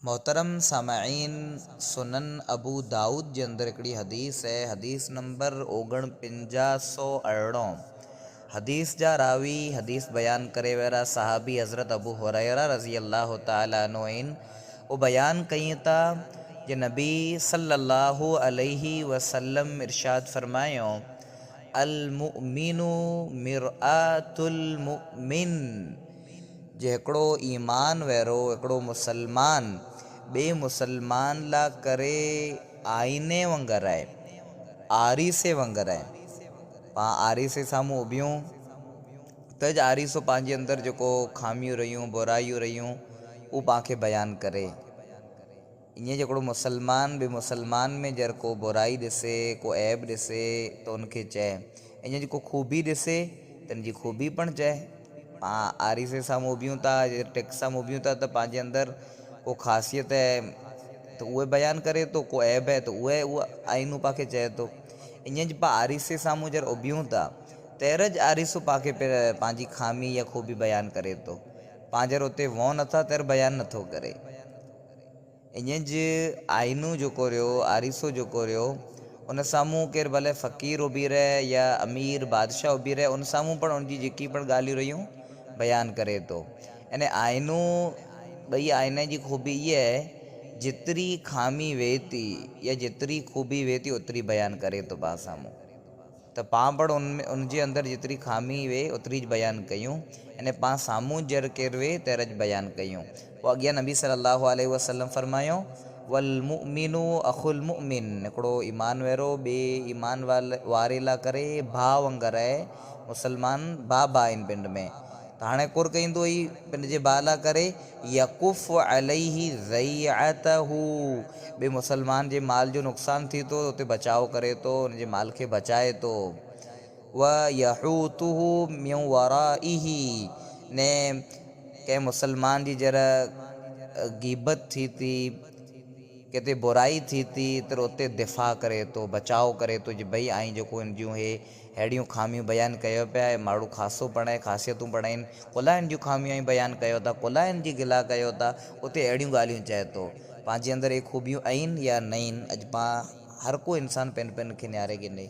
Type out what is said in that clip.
मोहतरम सामाईन, सुनन अबू दाऊद जे अंदर हिकिड़ी हदीस है। हदीस नंबर 4958। हदीस जा रावी हदीस बयान करे वारा सहाबी हज़रत अबू हुरैरा रज़ी अल्लाह तआला अन्हु आहिनि। वो बयान कई था जे नबी सल्लल्लाहु अलैहि वसल्लम इरशाद फरमायो, अल मुमिनु मिरआतुल मुमिन, जे हिकिड़ो ईमान वारो हिकिड़ो मुसलमान ॿिए मुसलमान ला करे आईने वांगुरु आहे, आरीसे वांगुरु आहे। पाण आरीसे साम्हूं उभियूं त आरीसो पंहिंजे अंदरि जेको खामियूं रहियूं बुराइयूं रहियूं उहो पाण खे बयानु करे। ईअं हिकिड़ो मुसलमान ॿिए मुसलमान में जर को बुराई ॾिसे, को ऐब ॾिसे त उनखे चए। ईअं जेको खूबी ॾिसे त हिनजी खूबी पण चए। पाण आरीसे साम्हूं उभियूं था, टेक साम्हूं उभियूं था त पंहिंजे अंदरि को ख़ासियत आहे त उहे बयानु करे थो, को ऐब आहे त उहा आईनू पाण खे चए थो। ईअं पाण आरीसे साम्हूं जर उभियूं था तैरज आरीसो पाण खे पंहिंजी खामी या खूबी बयानु करे थो। पाण जर उते वहो नथा तर बयानु नथो करे। ईअं आईनू जेको रहियो, आरीसो जेको रहियो, उन साम्हूं केरु भले फ़क़ीर उभी रहे या अमीर बादशाह उभी रहे, उन साम्हूं पण उनजी जेकी पण ॻाल्हियूं रहियूं बयानु करे थो। यानी आईनू ॿई आईने जी खूबी इहा आहे, जेतिरी खामी वेहे थी या जेतिरी खूबी वेहे थी ओतिरी बयानु करे थो पाण साम्हूं। त पाण पण उनजे अंदरि जेतिरी खामी वेहे ओतिरी बयानु कयूं, अने पाण साम्हूं जर केरु वेहे तरज बयानु कयूं। पोइ अॻियां नबी सल्लल्लाहु अलैहि वसल्लम फरमायो, वल मुमिनु अखुल मुमिन, हिकिड़ो ईमान वारो ॿिए ईमान वारे लाइ करे भाउ वांगुरु आहे। मुसलमान भाउ आहिनि पिंड में, त हाणे कुर कंदो ई पिंड जे भाउ लाइ करे यकुफ़ अलैहि ज़ैअतहू, ॿिए मुसलमान जे माल जो नुक़सानु थी थो उते बचाव करे थो, हुनजे माल खे बचाए थो। व यहूतुहू मिन वराइही, ने कंहिं मुसलमान जी जरा गीबत थी थी, किथे बुराई थी थी त उते दिफ़ा करे थो, बचाव करे थो, जे भई आई जेको हिन जूं हे अहिड़ियूं खामियूं बयानु कयो पिया, माण्हू ख़ासो पण आहे, ख़ासियतूं पण आहिनि, कुला हिन जूं खामियूं बयानु कयो था, कुला हिन जी गिला कयो था, उते अहिड़ियूं ॻाल्हियूं चए थो। पंहिंजे अंदरि हे खूबियूं आहिनि या न आहिनि, अॼु पाण हर को इंसानु पंहिंजे खे निहारे की न।